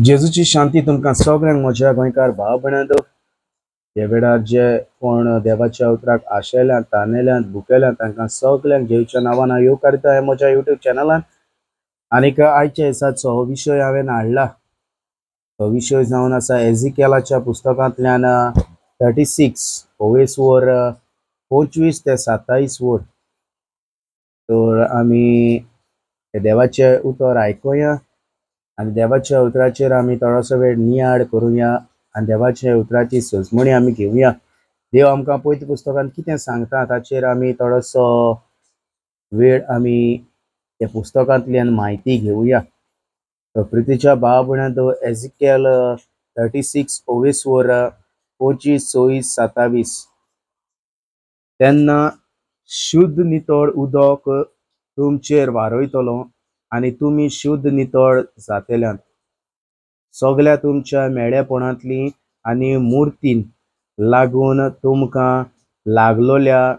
जेजूची शांती तुमकां सगळ्यांक म्हज्या गोंयकार भाव भयणांनो ह्या वेळार जे कोण देवाच्या उतराक आशेल्यात तानेल्यात भुकेल्यात तांकां सगळ्यांक जेजूच्या नांवान हांव येव करता हे म्हज्या युट्यूब चॅनलान। आनीक आयच्या दिसाचो हो विशय हांवें हाडला। तो विशय जावन आसा एजिकेलाच्या पुस्तकांतल्यान 36 वोर 25 ते 27 वोर। तर आमी देवाचे उतर आयकुया आनी देवाच्या उतराचेर आमी थोडोसो वेळ नियाळ करुया आनी देवाच्या उतराची सजमणी आमी घेवया। देव आमकां पवित्र पुस्तकांत कितें सांगता ताचेर आमी थोडोसो वेळ आमी त्या पुस्तकांतल्यान म्हायती घेवया। तर प्रितीच्या भाव भयणांनो एजिकेल 36 वोर 25 26 27 तेन्ना शुद्ध नितळ उदक तुमचेर वारोयतलो आनी तुमी शुद्ध नितळ जातल्यात। सगळ्या तुमच्या मेळेपणांतली आनी मुर्तीन लागून तुमकां लागलोल्या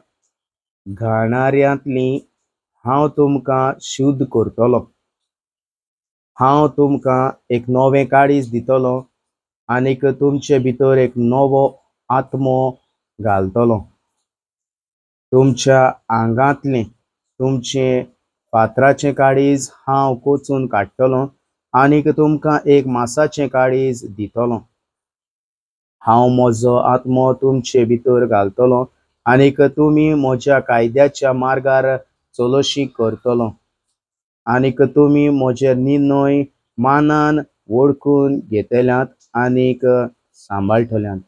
घाणाऱ्यांतली हांव तुमकां शुद्ध करतलो। हांव तुमकां एक नवें काळीज दितलो आनीक तुमचे भितर एक नवो आत्मो घालतलो। तुमच्या आंगांतलें तुमचे फातराचें काळीज हांव कोचून काडटलो आनीक तुमकां एक मांसाचें काळीज दितलो। हांव म्हजो आत्मो तुमचे भितर घालतलो आनीक तुमी म्हज्या कायद्याच्या मार्गार चलोशी करतलो आनीक तुमी म्हजे निर्णय मानान वळखून घेतल्यात आनीक सांबाळटल्यात।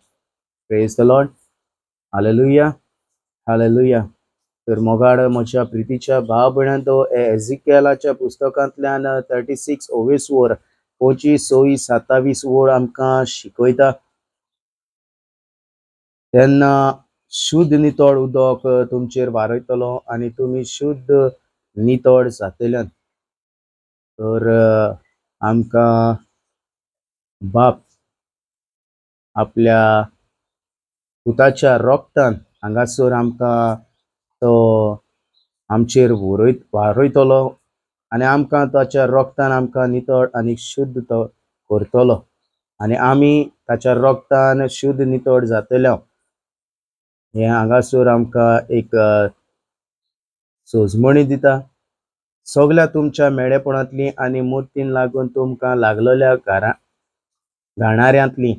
Praise the lord, hallelujah hallelujah. तर मोगाड म्हज्या प्रितीच्या भाव भयणांनो एजिकेलाच्या पुस्तकांतल्यान 36 वोर 25 26 27 वोर आमकां शिकयता। तेन्ना शुद्ध नितळ उदक तुमचेर वारयतलो आनी तुमी शुद्ध नितळ जातल्यात। तर आमकां बाप आपल्या पुताच्या रोगतान हांगासर आमकां तो आमचेर वारोयतलो आनी आमकां ताच्या रोगतान आमकां नितळ आनी शुद्ध तो करतलो आनी आमी ताच्या रोगतान शुद्ध नितळ जातल्या। हे हांगासर आमकां एक सजमणी दिता। सगळ्या तुमच्या मेळेपणांतली आनी मुर्तीन लागून तुमकां लागलोल्या घाणाऱ्यांतली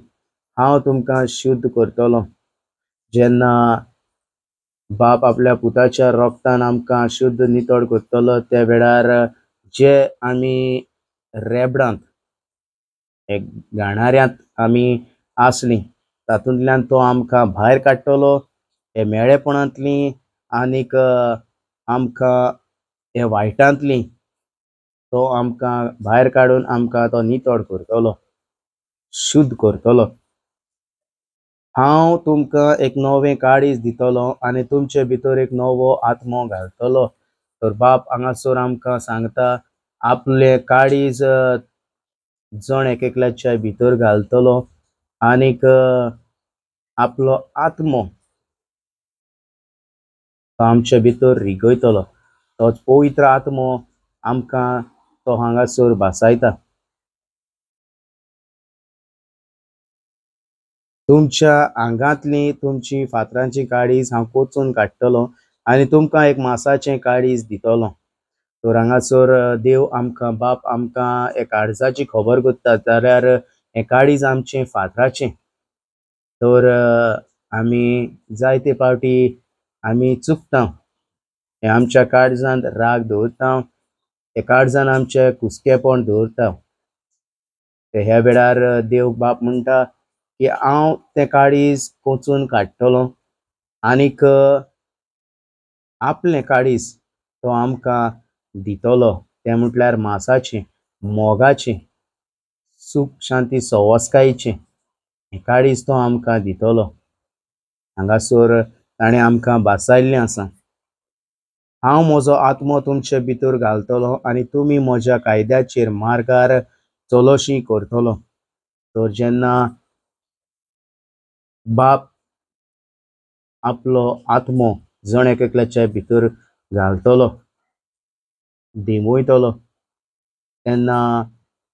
हांव तुमकां शुद्ध करतलो। जेन्ना बाप आपल्या पुताच्या रोगतान आमकां शुद्ध नितळ करतलो त्या वेळार जे आमी रेबडांत घाणाऱ्यांत आमी आसली तातूंतल्यान तो आमकां भायर काडटलो हे मेळेपणांतली आनीक आमकां हे वायटांतली तो आमकां भायर काडून आमकां तो नितळ करतलो, शुद्ध करतलो। हांव तुमकां एक नवें काळीज दितलो आनी तुमचे भितर एक नवो आत्मो घालतलो। तर बाप हांगासर आमकां सांगता आपले काळीज जण एकल्याच्या भितर घालतलो आनीक आपलो आत्मो तो आमचे भितर रिगयतलो। तोच पवित्र आत्मो आमकां तो हांगासर भासायता। तुमच्या आंगांतली तुमची फातरांची काळीज हांव कोचून काडटलो आनी तुमकां एक मांसाचें काळीज दितलो। तर हांगासर देव आमकां बाप आमकां हे काळजाची खबर करता जाल्यार हे काळीज आमचें फातराचें। तर आमी जायते फावटी आमी चुकता, हे आमच्या काळजांत राग दवरता, हे काळजान आमचे कुसकेपण दवरता। ह्या वेळार देव बाप म्हणटा की हांव तें काळीज कोचून काडटलो आनीक आपलें काळीज तो आमकां दितलो। तें म्हटल्यार मांसाचें मोगाचें सूख शांती सवस्कायेचें हें काळीज तो आमकां दितलो। हांगासर ताणें आमकां भासायल्लें आसा, हांव म्हजो आत्मो तुमचे भितर घालतलो आनी तुमी म्हज्या कायद्याचेर मार्गार चलोशी करतलो। तर जेन्ना बाप आपलो आत्मो जण एकल्याच्या भितर घालतलो दिमयतलो तेन्ना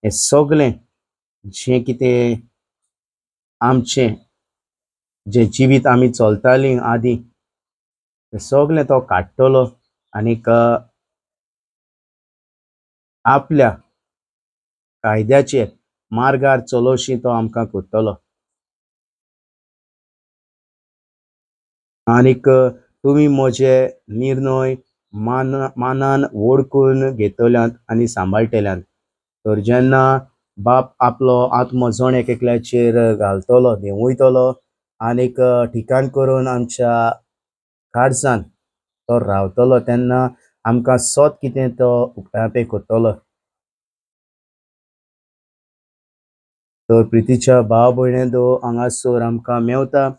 हें सगळें जे कितें आमचें जे जिवीत आमी चलतालीं आदीं तें सगळें तो काडटलो आनीक आपल्या कायद्याचेर मार्गार चलोवशी तो आमकां करतलो. आनीक तुमी म्हजे निर्णय मानान वळखून घेतल्यात आनी सांबाळटल्यात. तर जेन्ना बाप आपलो आत्मो जण एकल्याचेर घालतलो देंवयतलो आनीक ठिकाण करून आमच्या काळजान तो रावतलो तेन्ना आमकां सोत कितें तो उक्तावण करतलो. तर प्रितीच्या भाव भयणेंदो हांगासर आमकां मेवता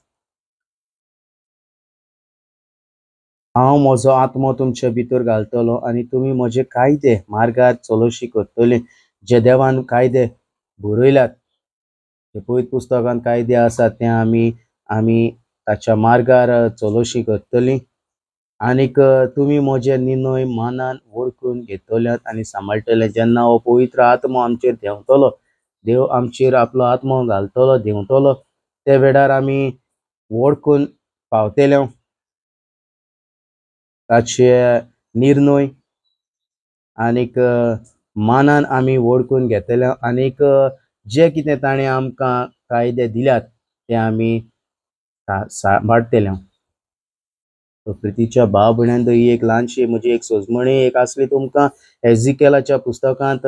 हांव म्हजो आत्मो तुमचे भितर घालतलो आनी तुमी म्हजे कायदे मार्गार चलोवशी करतले. जे देवान कायदे बरयल्यात ते पवित्र पुस्तकान कायदे आसात ते आमी आमी ताच्या मार्गार चलोवशी करतलीं. आनीक तुमी म्हजे निर्णय मानान वळखून घेतल्यात आनी सांबाळटले. जेन्ना हो पवित्र आत्मो आमचेर देंवतलो देव आमचेर आपलो आत्मो घालतलो देंवतलो त्या वेळार आमी वळखून पावतले ताचे निर्णय आनीक मानान आमी वळखून घेतले आनीक जे कितें ताणें आमकां कायदे दिल्यात ते आमी सांबाळटले. प्रितीच्या भाव भयण्यांदो ही एक ल्हानशी म्हजी एक सोजमणी एक आसली तुमकां एजिकेलाच्या पुस्तकांत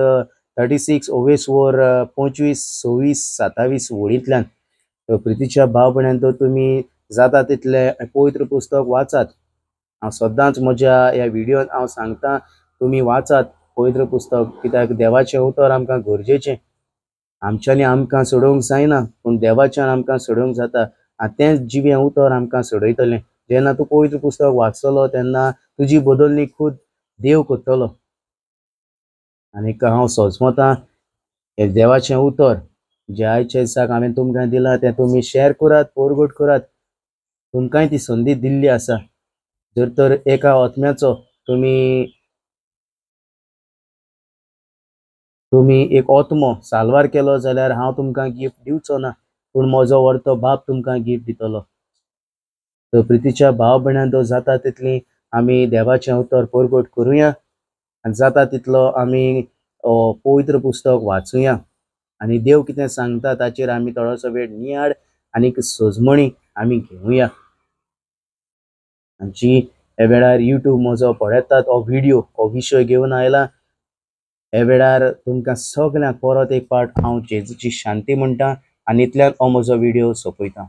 36 ओवेसवर 25, 26, 27 वळींतल्यान. प्रितीच्या भाव भयण्यांदो तुमी जाता तितले पवित्र पुस्तक वाचात. हांव सदांच म्हज्या ह्या व्हिडिओन हांव सांगता तुमी वाचात पवित्र पुस्तक कित्याक देवाचें उतर आमकां गरजेचें. आमच्यांनी आमकां सोडूंक जायना पूण देवाच्यान आमकां सोडूंक जाता आनी तेंच जिवें उतर आमकां सोडयतलें. जेन्ना तूं पवित्र पुस्तक वाचतलो तेन्ना तुजी बदलणी खूद देव करतलो. आनीक हांव सोजमतां हें देवाचें उतर जें आयच्या दिसाक हांवें तुमकां दिलां तें तुमी शॅर करात फोरवर्ड करात. तुमकांय ती संदी दिल्ली आसा. जर तर एका आत्म्याचो तुमी एक आत्मो साल्वार केलो जाल्यार हांव तुमकां गिफ्ट दिवचो ना पूण म्हजो व्हडलो बाप तुमकां गिफ्ट दितलो. तर प्रितीच्या भाव भयण्यांदो जाता तितली आमी देवाचें उतर फोरवर्ड करुया आनी जाता तितलो आमी पवित्र पुस्तक वाचुया आनी देव कितें सांगता ताचेर आमी थोडोसो वेळ नियाळ आनीक सोजमणी आमी घेवया. जी ह्या वेळार यूट्यूब म्हजो पळयतात हो व्हिडिओ हो विशय घेवन आयला ह्या वेळार तुमकां सगल्यांक परत एक फावट हांव जेजूची शांती म्हणटा आनी इतल्यान हो म्हजो व्हिडिओ सोंपयता.